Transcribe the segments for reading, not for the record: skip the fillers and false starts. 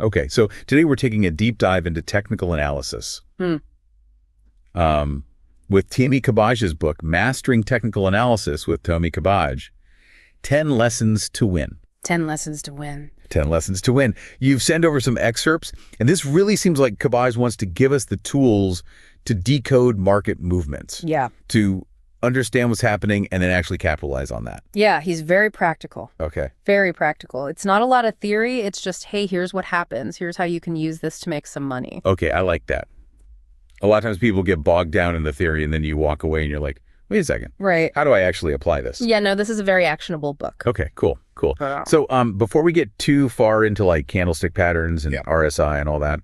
Okay, so today we're taking a deep dive into technical analysis. With Thami Kabbaj's book, Mastering Technical Analysis with Thami Kabbaj, 10 Lessons to Win. 10 Lessons to Win. 10 Lessons to Win. You've sent over some excerpts, and this really seems like Kabbaj wants to give us the tools to decode market movements. Yeah. To understand what's happening and then actually capitalize on that. Yeah, he's very practical. Okay. Very practical. It's not a lot of theory. It's just, hey, here's what happens. Here's how you can use this to make some money. Okay, I like that. A lot of times people get bogged down in the theory and then you walk away and you're like, wait a second. Right. How do I actually apply this? Yeah, no, this is a very actionable book. Okay, cool. So before we get too far into like candlestick patterns and RSI and all that,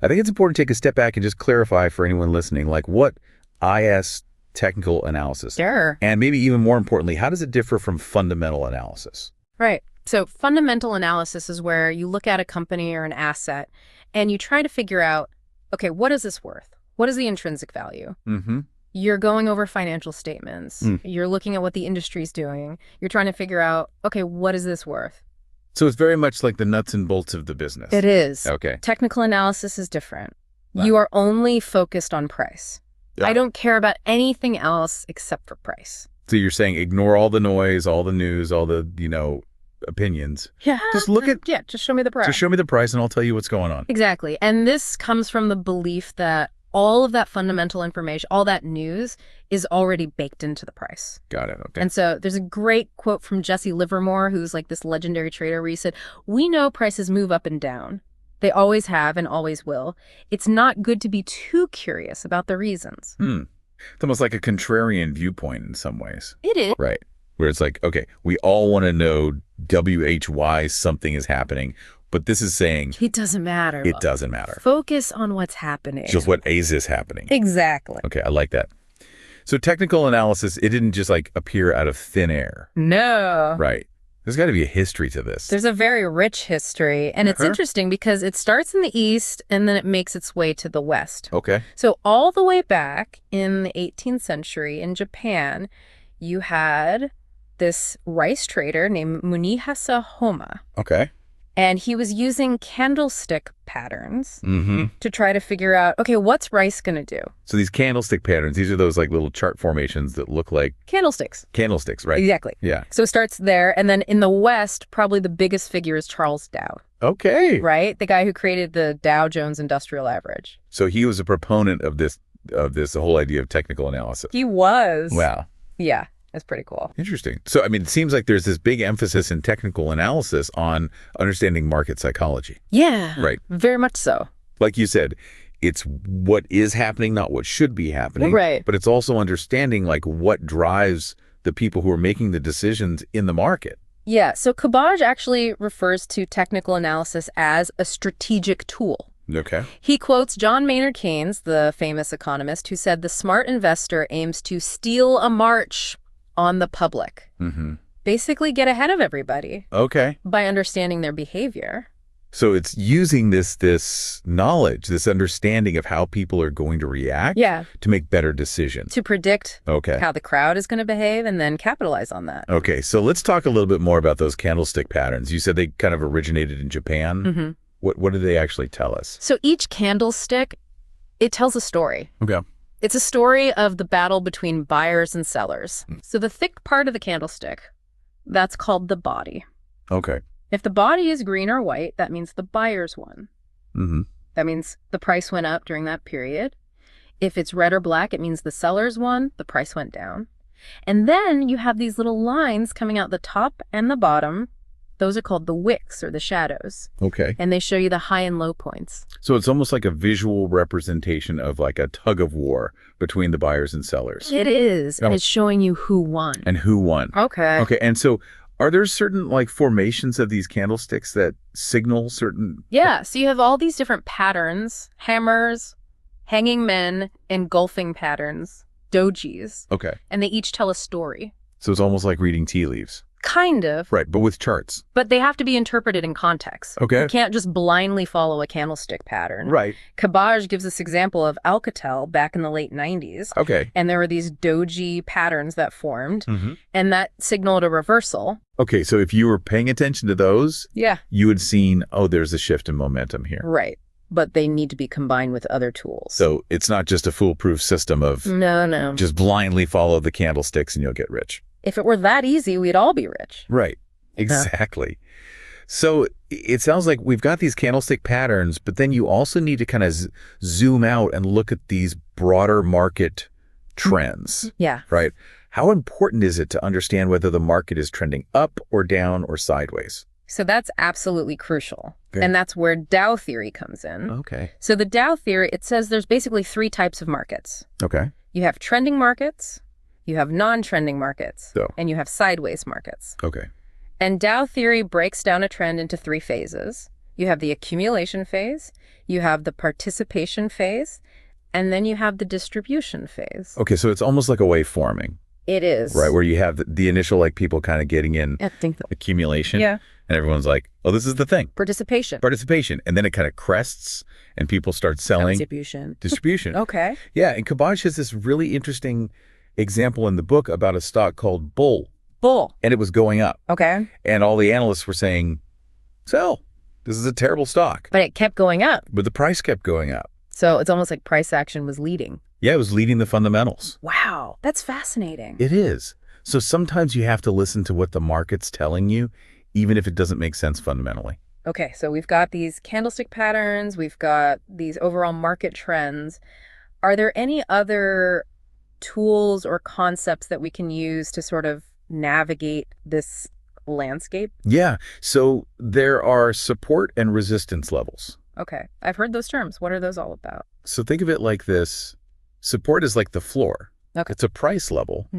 I think it's important to take a step back and just clarify for anyone listening, like what IS technical analysis. Sure. And maybe even more importantly, how does it differ from fundamental analysis? Right. So fundamental analysis is where you look at a company or an asset and you try to figure out, okay, what is this worth? What is the intrinsic value? Mm-hmm. You're going over financial statements. You're looking at what the industry's doing. You're trying to figure out, okay, what is this worth? So it's very much like the nuts and bolts of the business. It is. Okay. Technical analysis is different. Wow. You are only focused on price. Yeah. I don't care about anything else except for price. So you're saying ignore all the noise, all the news, all the, opinions. Yeah. Just look at... Yeah, just show me the price. Just show me the price and I'll tell you what's going on. Exactly. And this comes from the belief that all of that fundamental information, all that news is already baked into the price. Got it. Okay. And so there's a great quote from Jesse Livermore, who's like this legendary trader, where he said, "We know prices move up and down. They always have and always will. It's not good to be too curious about the reasons." It's almost like a contrarian viewpoint in some ways. It is. Right. Where it's like, okay, we all want to know WHY something is happening, but this is saying... It doesn't matter. It doesn't matter. Focus on what's happening. Just what is happening. Exactly. Okay, I like that. So technical analysis, it didn't just like appear out of thin air. No. Right. There's got to be a history to this. There's a very rich history, and it's interesting because it starts in the East and then it makes its way to the West. Okay. So all the way back in the 18th century in Japan, you had this rice trader named Munihisa Homa. Okay. And he was using candlestick patterns to try to figure out, okay, what's rice going to do? So these candlestick patterns, these are those like little chart formations that look like... Candlesticks. Candlesticks, right? Exactly. Yeah. So it starts there. And then in the West, probably the biggest figure is Charles Dow. Okay. Right? The guy who created the Dow Jones Industrial Average. So he was a proponent of this whole idea of technical analysis. He was. Wow. Yeah. It's pretty cool. Interesting. So, I mean, it seems like there's this big emphasis in technical analysis on understanding market psychology. Yeah. Right. Very much so. Like you said, it's what is happening, not what should be happening. Right. But it's also understanding like what drives the people who are making the decisions in the market. Yeah. So Kabbaj actually refers to technical analysis as a strategic tool. Okay. He quotes John Maynard Keynes, the famous economist, who said the smart investor aims to steal a march on the public. Basically get ahead of everybody. Okay. By understanding their behavior. So it's using this knowledge, this understanding of how people are going to react to make better decisions. To predict how the crowd is going to behave and then capitalize on that. Okay, so let's talk a little bit more about those candlestick patterns. You said they kind of originated in Japan. What do they actually tell us? So each candlestick, it tells a story. Okay. It's a story of the battle between buyers and sellers. So the thick part of the candlestick, that's called the body. Okay. If the body is green or white, that means the buyers won. That means the price went up during that period. If it's red or black, it means the sellers won, the price went down. And then you have these little lines coming out the top and the bottom. Those are called the wicks or the shadows. Okay. And they show you the high and low points. So it's almost like a visual representation of like a tug of war between the buyers and sellers. It is. And it's showing you who won. And who won. Okay. Okay. And so are there certain like formations of these candlesticks that signal certain... Yeah. So you have all these different patterns, hammers, hanging men, engulfing patterns, dojis. Okay. And they each tell a story. So it's almost like reading tea leaves. Kind of. Right, but with charts. But they have to be interpreted in context. Okay. You can't just blindly follow a candlestick pattern. Right. Kabbaj gives this example of Alcatel back in the late 90s. Okay. And there were these doji patterns that formed, and that signaled a reversal. Okay, so if you were paying attention to those, Yeah. you had seen, oh, there's a shift in momentum here. Right. But they need to be combined with other tools. So it's not just a foolproof system of No. just blindly follow the candlesticks and you'll get rich. If it were that easy, we'd all be rich. Right. Exactly. So it sounds like we've got these candlestick patterns, but then you also need to kind of zoom out and look at these broader market trends. Yeah. Right? How important is it to understand whether the market is trending up or down or sideways? So that's absolutely crucial. Okay. And that's where Dow theory comes in. Okay. So the Dow theory, it says there's basically 3 types of markets. Okay. You have trending markets, you have non-trending markets, and you have sideways markets. Okay. And Dow theory breaks down a trend into 3 phases. You have the accumulation phase, you have the participation phase, and then you have the distribution phase. Okay, so it's almost like a wave forming. It is. Right, where you have the initial like people kind of getting in accumulation. Yeah. And everyone's like, oh, this is the thing. Participation. And then it kind of crests and people start selling. Distribution. Okay. Yeah, and Kabbaj has this really interesting example in the book about a stock called Bull. And it was going up. Okay. And all the analysts were saying, sell. This is a terrible stock. But it kept going up. But the price kept going up. So it's almost like price action was leading. Yeah, it was leading the fundamentals. Wow, that's fascinating. It is. So sometimes you have to listen to what the market's telling you, even if it doesn't make sense fundamentally. Okay, so we've got these candlestick patterns, we've got these overall market trends. Are there any other tools or concepts that we can use to sort of navigate this landscape? Yeah, so there are support and resistance levels. Okay, I've heard those terms. What are those all about? So think of it like this. Support is like the floor. Okay. It's a price level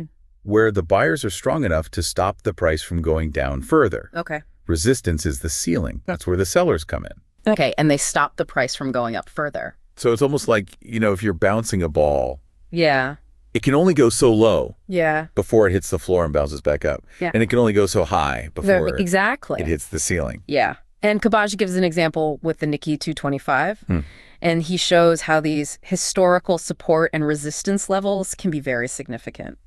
where the buyers are strong enough to stop the price from going down further. Okay. Resistance is the ceiling. That's where the sellers come in. Okay, and they stop the price from going up further. So it's almost like, if you're bouncing a ball, Yeah. it can only go so low Yeah. before it hits the floor and bounces back up. Yeah. And it can only go so high before Exactly. it hits the ceiling. Yeah. And Kabbaj gives an example with the Nikkei 225. And he shows how these historical support and resistance levels can be very significant.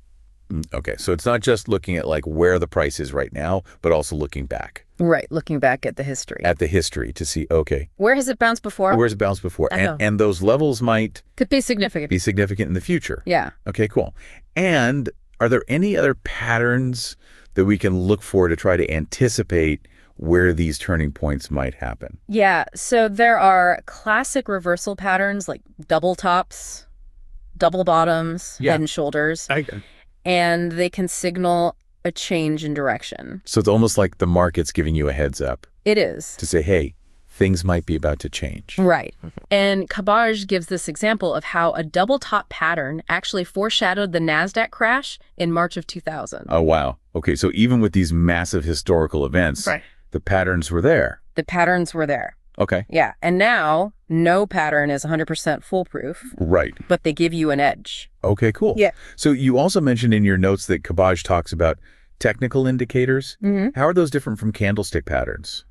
Okay, so it's not just looking at like where the price is right now, but also looking back. Right, looking back at the history. At the history to see, okay. Where has it bounced before? Where's it bounced before? And those levels could be significant. Be significant in the future. Yeah. Okay, cool. And are there any other patterns that we can look for to try to anticipate where these turning points might happen? Yeah, so there are classic reversal patterns like double tops, double bottoms, head and shoulders. And they can signal a change in direction. So it's almost like the market's giving you a heads up. It is. To say, hey, things might be about to change. Right. And Kabbaj gives this example of how a double top pattern actually foreshadowed the NASDAQ crash in March of 2000. Oh, wow. Okay, so even with these massive historical events, the patterns were there. The patterns were there. Okay. Yeah. And now no pattern is 100% foolproof. Right. But they give you an edge. Okay, cool. Yeah. So you also mentioned in your notes that Kabbaj talks about technical indicators. How are those different from candlestick patterns?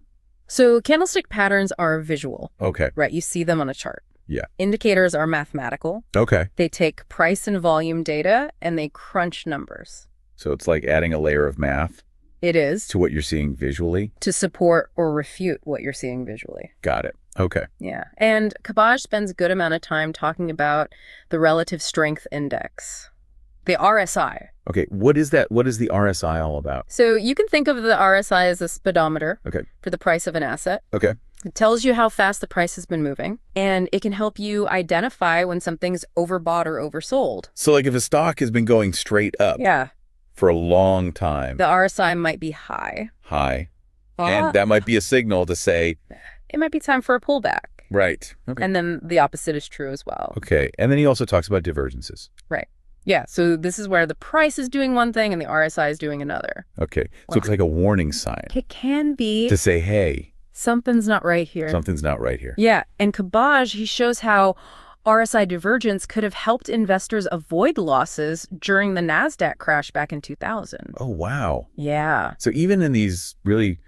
So candlestick patterns are visual. Okay. Right. You see them on a chart. Yeah. Indicators are mathematical. Okay. They take price and volume data and they crunch numbers. So it's like adding a layer of math. It is. To what you're seeing visually? To support or refute what you're seeing visually. Got it. Okay. Yeah. And Kabbaj spends a good amount of time talking about the relative strength index, the RSI. Okay. What is that? What is the RSI all about? So you can think of the RSI as a speedometer for the price of an asset. Okay. It tells you how fast the price has been moving, and it can help you identify when something's overbought or oversold. So like if a stock has been going straight up. Yeah. For a long time. The RSI might be high. And that might be a signal to say, it might be time for a pullback. Right. Okay. And then the opposite is true as well. Okay. And then he also talks about divergences. Right. Yeah. So this is where the price is doing one thing and the RSI is doing another. Okay. So it's like a warning sign. It can be. To say, hey. Something's not right here. Something's not right here. Yeah. And Kabbaj, he shows how RSI divergence could have helped investors avoid losses during the NASDAQ crash back in 2000. Oh, wow. Yeah. So even in these really,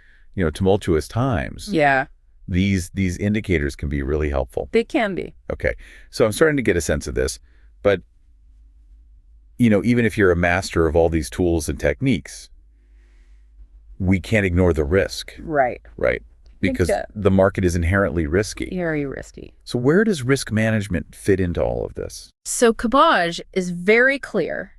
tumultuous times, these indicators can be really helpful. They can be. Okay. So I'm starting to get a sense of this. But, even if you're a master of all these tools and techniques, we can't ignore the risk. Right. Right. Because the market is inherently risky. Very risky. So where does risk management fit into all of this? So Kabbaj is very clear.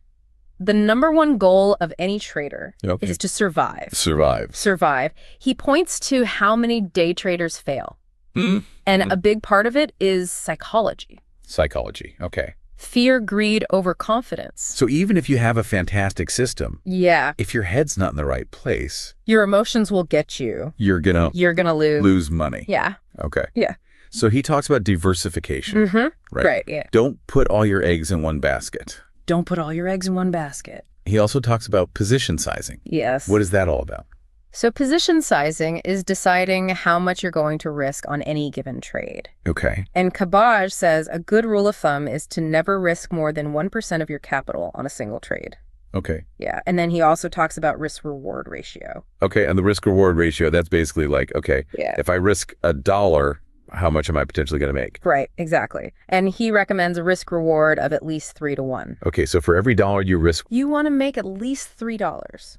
The number one goal of any trader is to survive. Survive. He points to how many day traders fail. And a big part of it is psychology. Psychology. Okay. Fear, greed, overconfidence. So even if you have a fantastic system, yeah, if your head's not in the right place, your emotions will get you. You're gonna lose money. Yeah. Okay. Yeah. So he talks about diversification. Right. Yeah. Don't put all your eggs in one basket. Don't put all your eggs in one basket. He also talks about position sizing. Yes. What is that all about? So position sizing is deciding how much you're going to risk on any given trade. Okay. And Kabbaj says a good rule of thumb is to never risk more than 1% of your capital on a single trade. Okay. Yeah. And then he also talks about risk-reward ratio. Okay. And the risk-reward ratio, that's basically like, okay, if I risk $1, how much am I potentially going to make? Right. Exactly. And he recommends a risk-reward of at least 3 to 1. Okay. So for every dollar you risk, you want to make at least $3.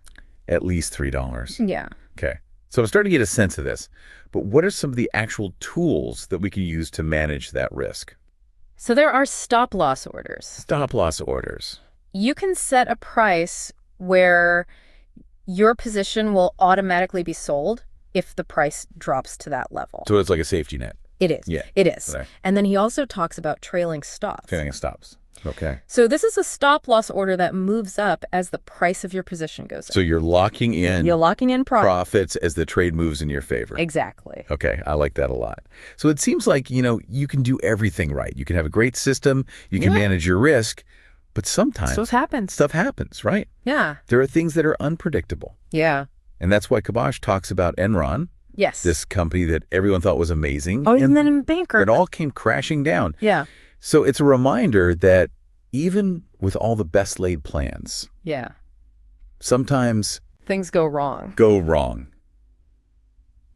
At least $3. Yeah. Okay. So I'm starting to get a sense of this. But what are some of the actual tools that we can use to manage that risk? So there are stop-loss orders. Stop-loss orders. You can set a price where your position will automatically be sold if the price drops to that level. So it's like a safety net. It is. Yeah. It is. Okay. And then he also talks about trailing stops. Trailing stops. Okay. So this is a stop-loss order that moves up as the price of your position goes up. So you're locking in profits as the trade moves in your favor. Exactly. Okay. I like that a lot. So it seems like, you can do everything right. You can have a great system. You can manage your risk. But sometimes stuff happens, right? Yeah. There are things that are unpredictable. Yeah. And that's why Kabbaj talks about Enron. Yes. This company that everyone thought was amazing. Oh, and then bankrupt. It all came crashing down. Yeah. So it's a reminder that even with all the best laid plans, sometimes things go wrong.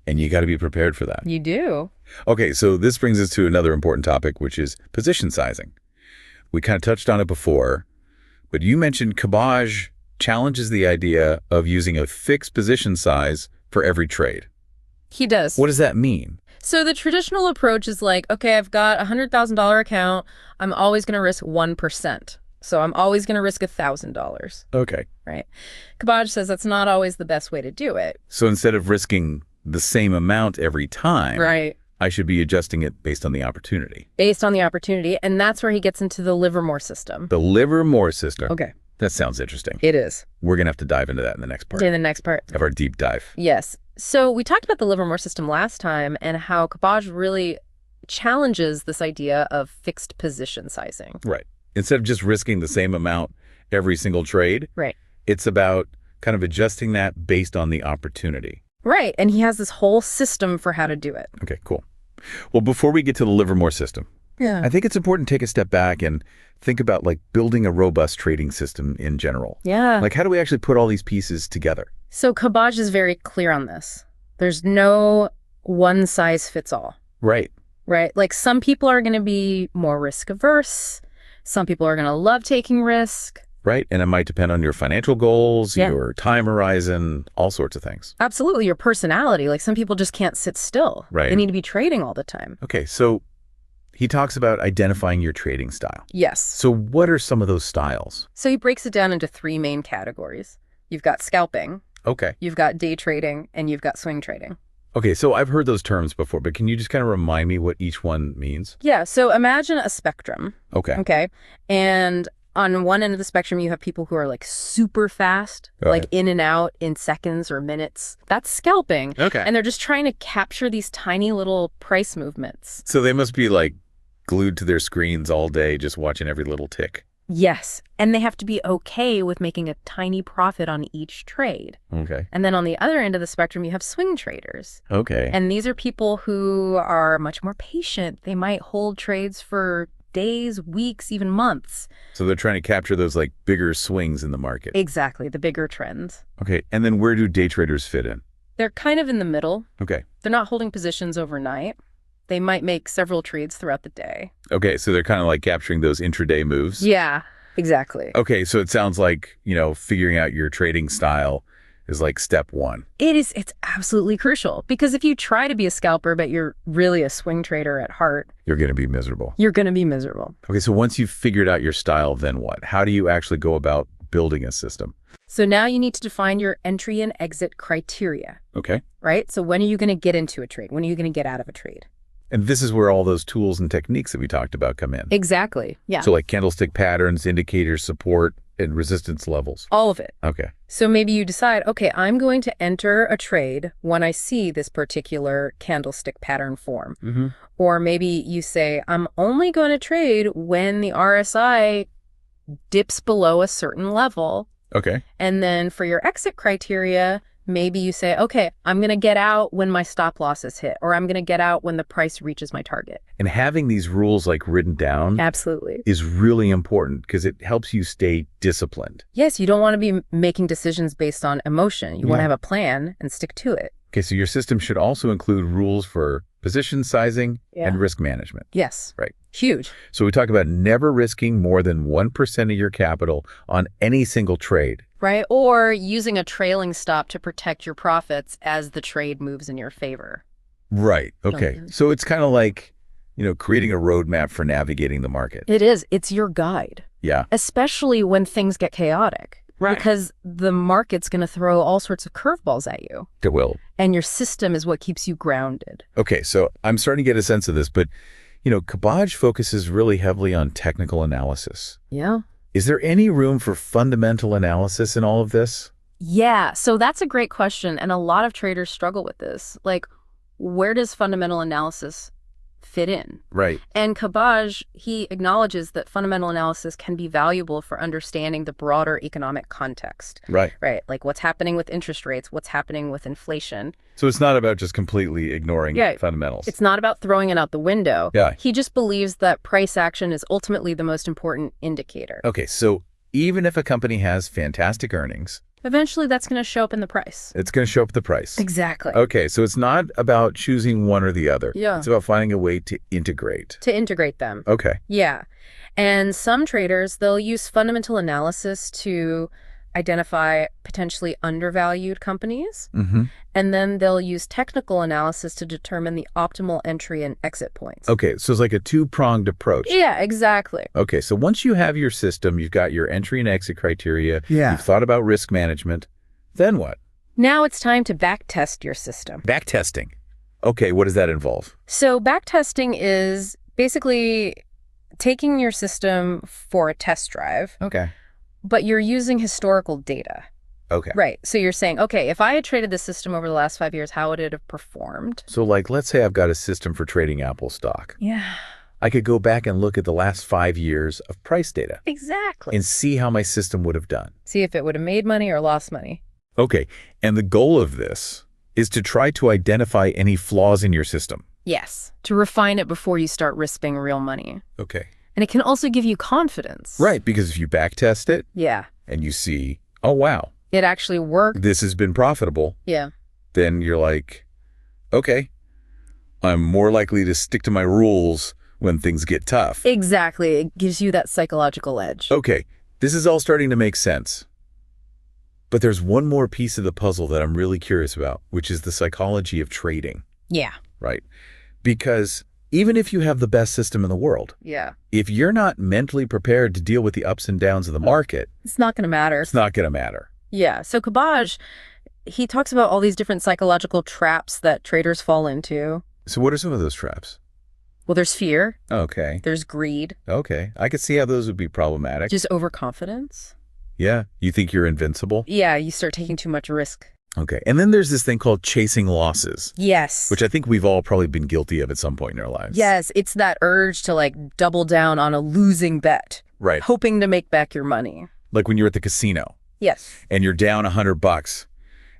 And you got to be prepared for that. You do. Okay, so this brings us to another important topic, which is position sizing. We kind of touched on it before, but you mentioned Kabbaj challenges the idea of using a fixed position size for every trade. He does. What does that mean? So the traditional approach is like, okay, I've got a $100,000 account. I'm always going to risk 1%. So I'm always going to risk $1,000. Okay. Right. Kabbaj says that's not always the best way to do it. So instead of risking the same amount every time, I should be adjusting it based on the opportunity. Based on the opportunity. And that's where he gets into the Livermore system. The Livermore system. Okay. That sounds interesting. It is. We're going to have to dive into that in the next part. In the next part. Of our deep dive. Yes. So we talked about the Livermore system last time and how Kabbaj really challenges this idea of fixed position sizing. Right. Instead of just risking the same amount every single trade, it's about kind of adjusting that based on the opportunity. Right. And he has this whole system for how to do it. Okay, cool. Well, before we get to the Livermore system, I think it's important to take a step back and think about like building a robust trading system in general. Yeah. Like how do we actually put all these pieces together? So Kabbaj is very clear on this. There's no one size fits all. Right. Right. Like some people are going to be more risk averse. Some people are going to love taking risk. Right. And it might depend on your financial goals, your time horizon, all sorts of things. Absolutely. Your personality. Like some people just can't sit still. Right. They need to be trading all the time. Okay. So he talks about identifying your trading style. Yes. So what are some of those styles? So he breaks it down into 3 main categories. You've got scalping. Okay. You've got day trading and you've got swing trading. Okay, so I've heard those terms before, but can you just kind of remind me what each one means? Yeah, so imagine a spectrum. Okay. Okay. And on one end of the spectrum, you have people who are like super fast, like in and out in seconds or minutes. That's scalping. Okay. And they're just trying to capture these tiny little price movements. So they must be like glued to their screens all day, just watching every little tick. Yes. And they have to be okay with making a tiny profit on each trade. Okay. And then on the other end of the spectrum, you have swing traders. Okay. And these are people who are much more patient. They might hold trades for days, weeks, even months. So they're trying to capture those like bigger swings in the market. Exactly. The bigger trends. Okay. And then where do day traders fit in? They're kind of in the middle. Okay. They're not holding positions overnight. They might make several trades throughout the day. Okay, so they're kind of like capturing those intraday moves. Yeah, exactly. Okay, so it sounds like, figuring out your trading style is like step one. It's absolutely crucial, because if you try to be a scalper, but you're really a swing trader at heart, you're going to be miserable. You're going to be miserable. Okay, so once you've figured out your style, then what? How do you actually go about building a system? So now you need to define your entry and exit criteria. Okay. Right? So when are you going to get into a trade? When are you going to get out of a trade? And this is where all those tools and techniques that we talked about come in. Exactly. Yeah. So like candlestick patterns, indicators, support, and resistance levels. All of it. Okay. So maybe you decide, okay, I'm going to enter a trade when I see this particular candlestick pattern form. Mm-hmm. Or maybe you say, I'm only going to trade when the RSI dips below a certain level. Okay. And then for your exit criteria, maybe you say, okay, I'm going to get out when my stop loss is hit, or I'm going to get out when the price reaches my target. And having these rules like written down Absolutely is really important because it helps you stay disciplined. Yes, you don't want to be making decisions based on emotion. You want to have a plan and stick to it. Okay, so your system should also include rules for position sizing and risk management. Yes. Right. Huge. So we talk about never risking more than 1% of your capital on any single trade. Right. Or using a trailing stop to protect your profits as the trade moves in your favor. Right. Okay. So it's kind of like, creating a roadmap for navigating the market. It is. It's your guide. Yeah. Especially when things get chaotic. Right. Because the market's going to throw all sorts of curveballs at you. It will. And your system is what keeps you grounded. Okay. So I'm starting to get a sense of this, but, Kabbaj focuses really heavily on technical analysis. Yeah. Is there any room for fundamental analysis in all of this? Yeah. So that's a great question. And a lot of traders struggle with this. Like, where does fundamental analysis fit in? Right. And Kabbaj, he acknowledges that fundamental analysis can be valuable for understanding the broader economic context. Right. Right. Like what's happening with interest rates, what's happening with inflation. So it's not about just completely ignoring fundamentals. It's not about throwing it out the window. Yeah. He just believes that price action is ultimately the most important indicator. Okay. So even if a company has fantastic earnings, eventually that's going to show up in the price. It's going to show up in the price. Exactly. Okay. So it's not about choosing one or the other. Yeah. It's about finding a way to integrate. To integrate them. Okay. Yeah. And some traders, they'll use fundamental analysis to identify potentially undervalued companies. Mm-hmm. And then they'll use technical analysis to determine the optimal entry and exit points. Okay. So it's like a two-pronged approach. Yeah, exactly. Okay. So once you have your system, you've got your entry and exit criteria. Yeah. You've thought about risk management. Then what? Now it's time to backtest your system. Backtesting. Okay. What does that involve? So backtesting is basically taking your system for a test drive. Okay. But you're using historical data. Okay. Right. So you're saying, okay, if I had traded this system over the last 5 years, how would it have performed? So let's say I've got a system for trading Apple stock. Yeah. I could go back and look at the last 5 years of price data. Exactly. And see how my system would have done. See if it would have made money or lost money. Okay. And the goal of this is to try to identify any flaws in your system. Yes. To refine it before you start risking real money. Okay. And it can also give you confidence. Right. Because if you backtest it. Yeah. And you see, oh, wow. It actually worked. This has been profitable. Yeah. Then you're like, okay, I'm more likely to stick to my rules when things get tough. Exactly. It gives you that psychological edge. Okay. This is all starting to make sense. But there's one more piece of the puzzle that I'm really curious about, which is the psychology of trading. Yeah. Right. Because even if you have the best system in the world, if you're not mentally prepared to deal with the ups and downs of the market, it's not going to matter. It's not going to matter. Yeah. So Kabbaj, he talks about all these different psychological traps that traders fall into. So what are some of those traps? Well, there's fear. Okay. There's greed. Okay. I could see how those would be problematic. Just overconfidence. Yeah. You think you're invincible? Yeah. You start taking too much risk. Okay. And then there's this thing called chasing losses. Yes. Which I think we've all probably been guilty of at some point in our lives. Yes. It's that urge to double down on a losing bet. Right. Hoping to make back your money. Like when you're at the casino. Yes. And you're down $100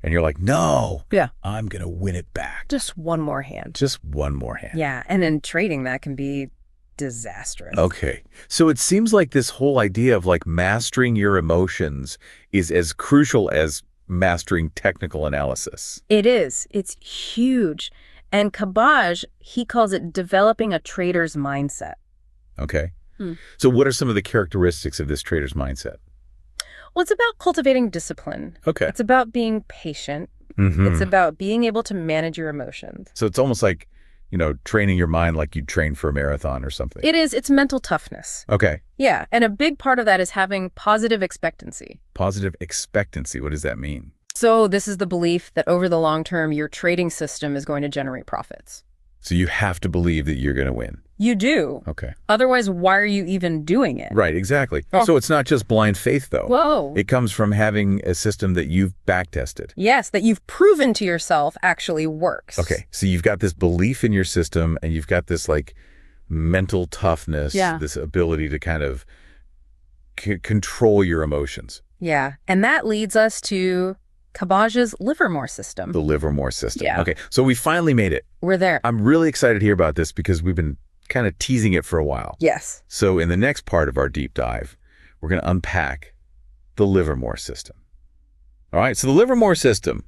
and you're like, no. Yeah. I'm going to win it back. Just one more hand. Just one more hand. Yeah. And in trading, that can be disastrous. Okay. So it seems like this whole idea of mastering your emotions is as crucial as mastering technical analysis. It is. It's huge. And Kabbaj, he calls it developing a trader's mindset. Okay. So what are some of the characteristics of this trader's mindset? Well, it's about cultivating discipline. Okay. It's about being patient. It's about being able to manage your emotions. So it's almost like, training your mind like you train for a marathon or something. It is. It's mental toughness. Okay. Yeah. And a big part of that is having positive expectancy. Positive expectancy. What does that mean? So this is the belief that over the long term, your trading system is going to generate profits. So you have to believe that you're going to win. You do. Okay. Otherwise, why are you even doing it? Right, exactly. Oh. So it's not just blind faith, though. Whoa. It comes from having a system that you've back-tested. Yes, that you've proven to yourself actually works. Okay, so you've got this belief in your system, and you've got this, mental toughness, this ability to kind of control your emotions. Yeah, and that leads us to Kabbaj's Livermore system. The Livermore system. Yeah. Okay, so we finally made it. We're there. I'm really excited to hear about this because we've been kind of teasing it for a while. Yes. So in the next part of our deep dive, we're going to unpack the Livermore system. All right, so the Livermore system,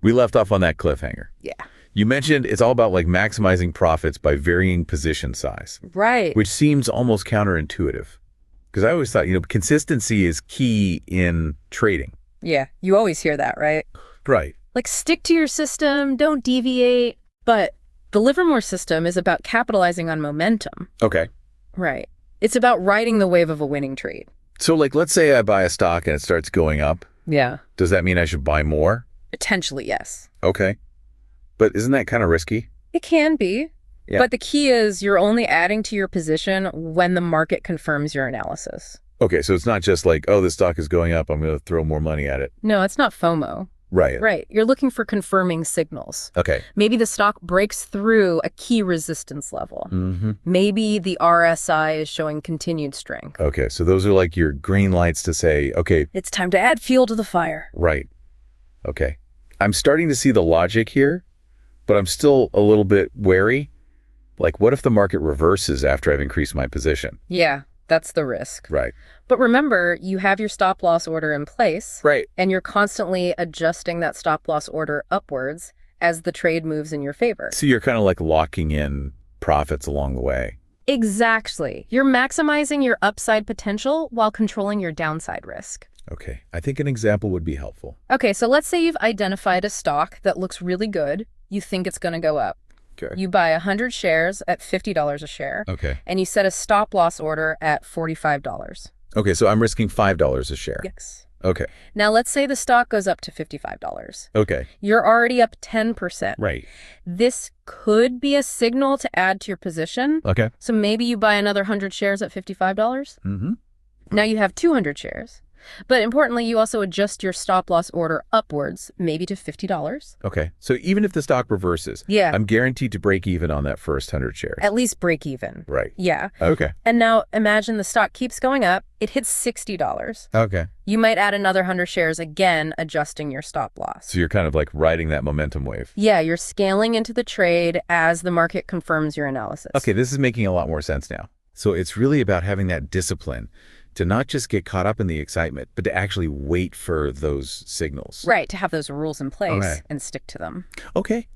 we left off on that cliffhanger. Yeah. You mentioned it's all about maximizing profits by varying position size. Right. Which seems almost counterintuitive. Because I always thought, consistency is key in trading. Yeah, you always hear that, right? Right. Stick to your system, don't deviate. But the Livermore system is about capitalizing on momentum. Okay. Right. It's about riding the wave of a winning trade. So, let's say I buy a stock and it starts going up. Yeah. Does that mean I should buy more? Potentially, yes. Okay. But isn't that kind of risky? It can be. Yeah. But the key is you're only adding to your position when the market confirms your analysis. Okay, so it's not just this stock is going up, I'm going to throw more money at it. No, it's not FOMO. Right. Right. You're looking for confirming signals. Okay. Maybe the stock breaks through a key resistance level. Mm-hmm. Maybe the RSI is showing continued strength. Okay, so those are your green lights to say, okay. It's time to add fuel to the fire. Right. Okay. I'm starting to see the logic here, but I'm still a little bit wary. What if the market reverses after I've increased my position? Yeah, that's the risk. Right. But remember, you have your stop loss order in place. Right. And you're constantly adjusting that stop loss order upwards as the trade moves in your favor. So you're kind of locking in profits along the way. Exactly. You're maximizing your upside potential while controlling your downside risk. Okay. I think an example would be helpful. Okay, so let's say you've identified a stock that looks really good. You think it's going to go up. Okay. You buy 100 shares at $50 a share. Okay. And you set a stop loss order at $45. Okay, so I'm risking $5 a share. Yes. Okay. Now let's say the stock goes up to $55. Okay. You're already up 10%. Right. This could be a signal to add to your position. Okay. So maybe you buy another 100 shares at $55. Mm-hmm. Now you have 200 shares. But importantly, you also adjust your stop loss order upwards, maybe to $50. Okay. So even if the stock reverses, I'm guaranteed to break even on that first 100 shares. At least break even. Right. Yeah. Okay. And now imagine the stock keeps going up. It hits $60. Okay. You might add another 100 shares again, adjusting your stop loss. So you're kind of riding that momentum wave. Yeah, you're scaling into the trade as the market confirms your analysis. Okay, this is making a lot more sense now. So it's really about having that discipline to not just get caught up in the excitement, but to actually wait for those signals. Right, to have those rules in place and stick to them. Okay,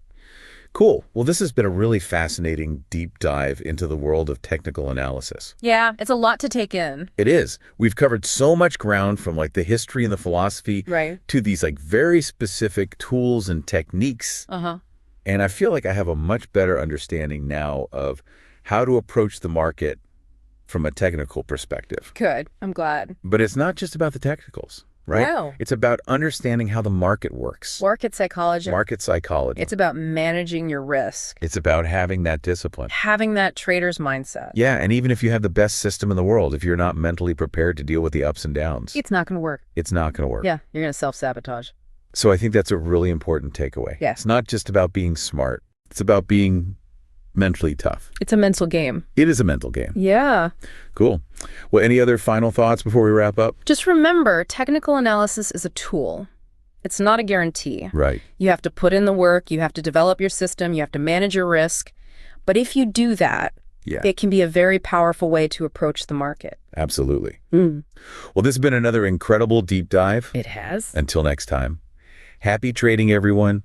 cool. Well, this has been a really fascinating deep dive into the world of technical analysis. Yeah, it's a lot to take in. It is. We've covered so much ground from the history and the philosophy to these very specific tools and techniques. And I feel like I have a much better understanding now of how to approach the market from a technical perspective. Good. I'm glad. But it's not just about the technicals, right? No. It's about understanding how the market works. Market psychology. Market psychology. It's about managing your risk. It's about having that discipline. Having that trader's mindset. Yeah, and even if you have the best system in the world, if you're not mentally prepared to deal with the ups and downs, it's not going to work. It's not going to work. Yeah, you're going to self-sabotage. So I think that's a really important takeaway. Yeah. It's not just about being smart. It's about being mentally tough. It's a mental game. It is a mental game. Yeah. Cool. Well, any other final thoughts before we wrap up? Just remember, technical analysis is a tool. It's not a guarantee. Right. You have to put in the work. You have to develop your system. You have to manage your risk. But if you do that, it can be a very powerful way to approach the market. Absolutely. Well, this has been another incredible deep dive. It has. Until next time. Happy trading, everyone.